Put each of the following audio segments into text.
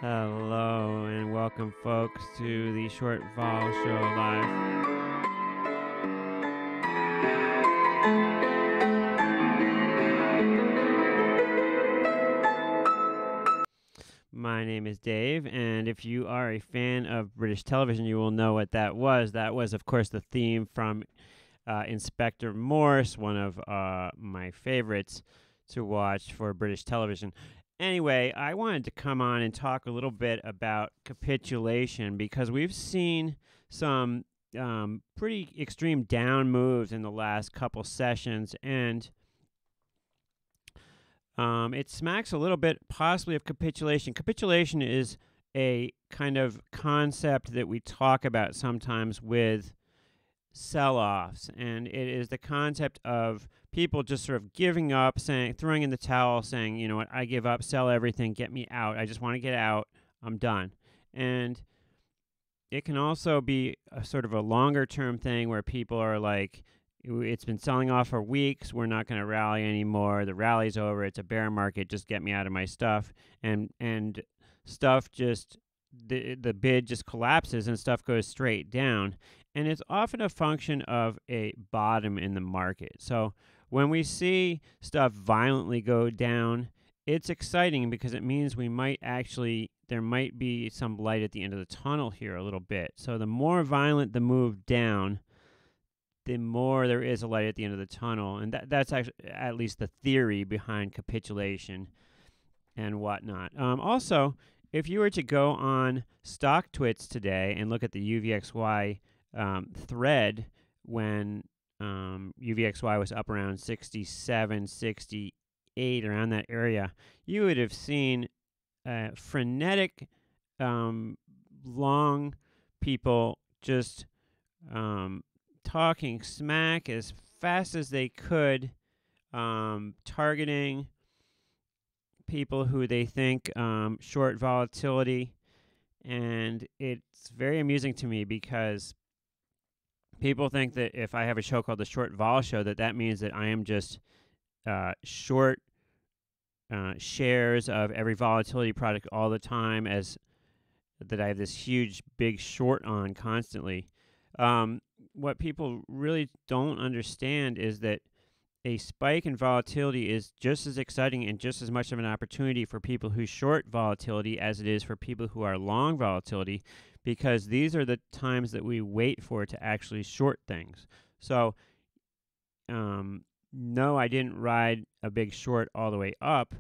Hello and welcome, folks, to the Short Vol Show Live. My name is Dave, and if you are a fan of British television, you will know what that was. That was, of course, the theme from Inspector Morse, one of my favorites to watch for British television. Anyway, I wanted to come on and talk a little bit about capitulation because we've seen some pretty extreme down moves in the last couple sessions, and it smacks a little bit possibly of capitulation. Capitulation is a kind of concept that we talk about sometimes with sell-offs, and it is the concept of people just sort of giving up, throwing in the towel, saying, you know what, I give up, sell everything, get me out. I just want to get out. I'm done. And it can also be a sort of a longer-term thing where people are like, it's been selling off for weeks. We're not going to rally anymore. The rally's over. It's a bear market. Just get me out of my stuff. And stuff just the bid just collapses and stuff goes straight down. And it's often a function of a bottom in the market. So when we see stuff violently go down, it's exciting because it means there might be some light at the end of the tunnel here a little bit. So the more violent the move down, the more there is a light at the end of the tunnel. And that's actually at least the theory behind capitulation and whatnot. Also, if you were to go on StockTwits today and look at the UVXY thread when UVXY was up around 67, 68, around that area, you would have seen frenetic long people just talking smack as fast as they could, targeting people who they think short volatility. And it's very amusing to me because people think that if I have a show called the Short Vol Show, that means that I am just short shares of every volatility product all the time, as that I have this huge big short on constantly. What people really don't understand is that a spike in volatility is just as exciting and just as much of an opportunity for people who short volatility as it is for people who are long volatility, because these are the times that we wait for to actually short things. So, no, I didn't ride a big short all the way up.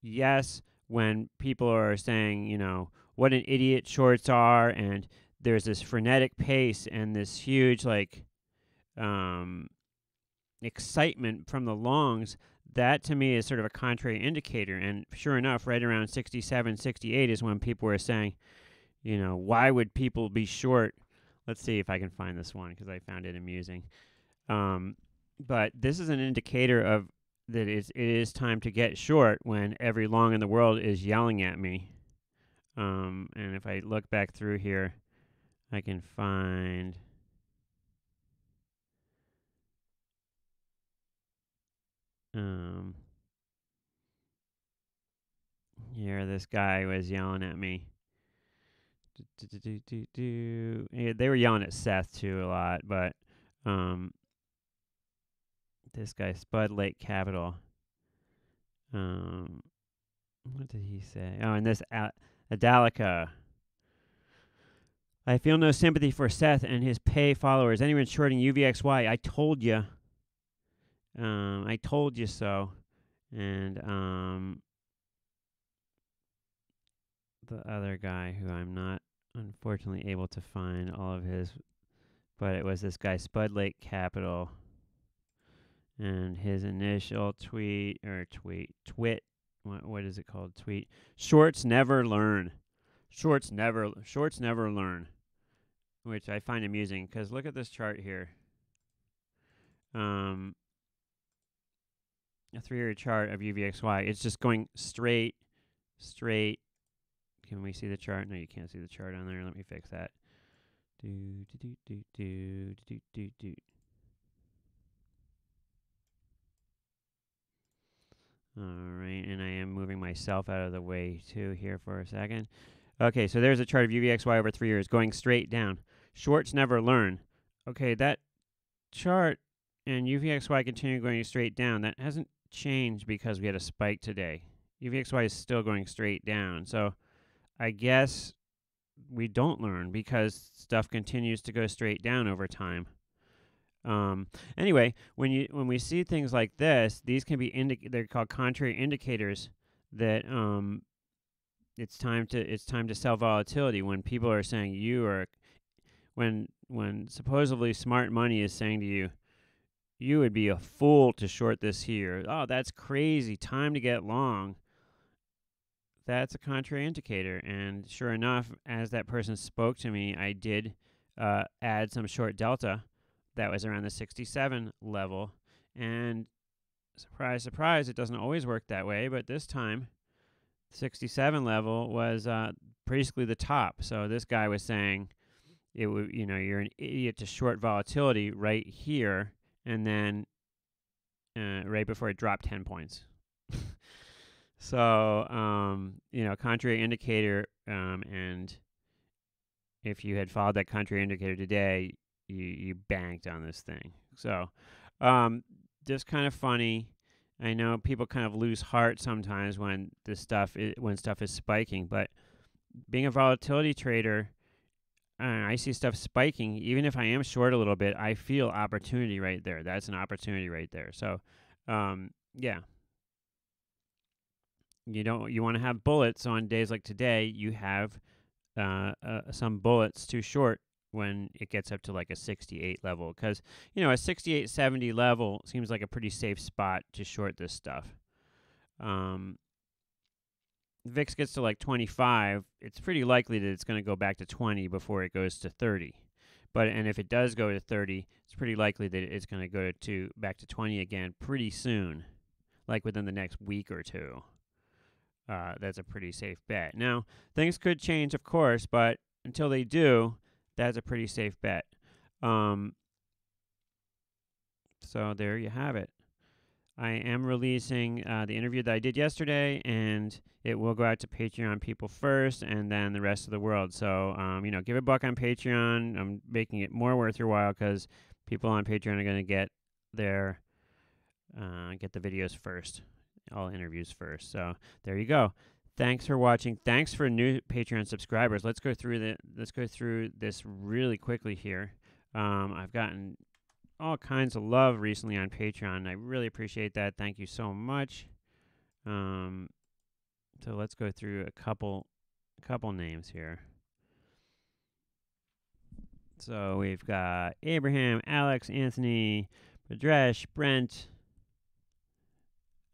Yes, when people are saying, you know, what an idiot shorts are, and there's this frenetic pace and this huge, like, excitement from the longs, that to me is sort of a contrary indicator. And sure enough, right around 67, 68 is when people were saying, you know, why would people be short? Let's see if I can find this one because I found it amusing. But this is an indicator of that it is time to get short when every long in the world is yelling at me. And if I look back through here, I can find here this guy was yelling at me. Yeah, they were yelling at Seth too a lot, but this guy Spud Lake Capital. What did he say? Oh, and this Adalica. I feel no sympathy for Seth and his pay followers. Anyone shorting UVXY, I told you. I told you so. And the other guy who I'm not unfortunately able to find all of his, but it was this guy Spud Lake Capital, and his initial twit, what is it called? Tweet. Shorts never learn. Shorts never learn, which I find amusing because look at this chart here. A 3-year chart of UVXY. It's just going straight. Can we see the chart? No, you can't see the chart on there. Let me fix that. All right, and I am moving my myself out of the way too here for a second. Okay, so there's a chart of UVXY over 3 years going straight down. Shorts never learn. Okay, that chart and UVXY continue going straight down. That hasn't changed because we had a spike today. UVXY is still going straight down. So I guess we don't learn because stuff continues to go straight down over time. Anyway, when we see things like this, these can be they're called contrary indicators that it's time to sell volatility. When people are saying when supposedly smart money is saying to you, you would be a fool to short this here. Oh, that's crazy. Time to get long. That's a contrary indicator. And sure enough, as that person spoke to me, I did add some short delta that was around the 67 level. And surprise, surprise, it doesn't always work that way. But this time, 67 level was basically the top. So this guy was saying, you're an idiot to short volatility right here, and then right before it dropped 10 points. So, contrary indicator, and if you had followed that contrary indicator today, you banked on this thing. So, just kind of funny. I know people kind of lose heart sometimes when stuff is spiking, but being a volatility trader, I see stuff spiking. Even if I am short a little bit, I feel opportunity right there. That's an opportunity right there. So, yeah. You want to have bullets on days like today. You have some bullets to short when it gets up to like a 68 level, because a 68, 70 level seems like a pretty safe spot to short this stuff. VIX gets to like 25, it's pretty likely that it's going to go back to 20 before it goes to 30. And if it does go to 30, it's pretty likely that it's going to go back to 20 again pretty soon, like within the next week or two. That's a pretty safe bet. Now, things could change, of course, but until they do, that's a pretty safe bet. So there you have it. I am releasing the interview that I did yesterday, and it will go out to Patreon people first, and then the rest of the world. So, give $1 on Patreon. I'm making it more worth your while because people on Patreon are going to get the videos first, all interviews first. So there you go. Thanks for watching. Thanks for new Patreon subscribers. Let's go through this really quickly here. I've gotten all kinds of love recently on Patreon. I really appreciate that. Thank you so much. So let's go through a couple names here. So we've got Abraham, Alex, Anthony, Bhadresh, Brent,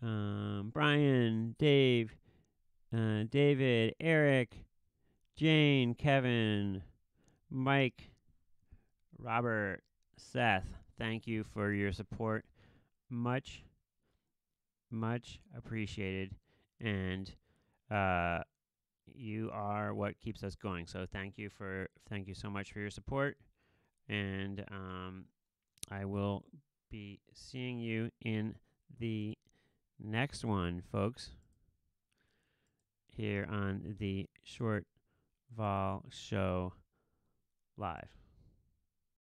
Brian, Dave, David, Eric, Jane, Kevin, Mike, Robert, Seth. Thank you for your support. Much appreciated. And you are what keeps us going. So thank you so much for your support. And I will be seeing you in the next one, folks, here on the Short Vol Show live.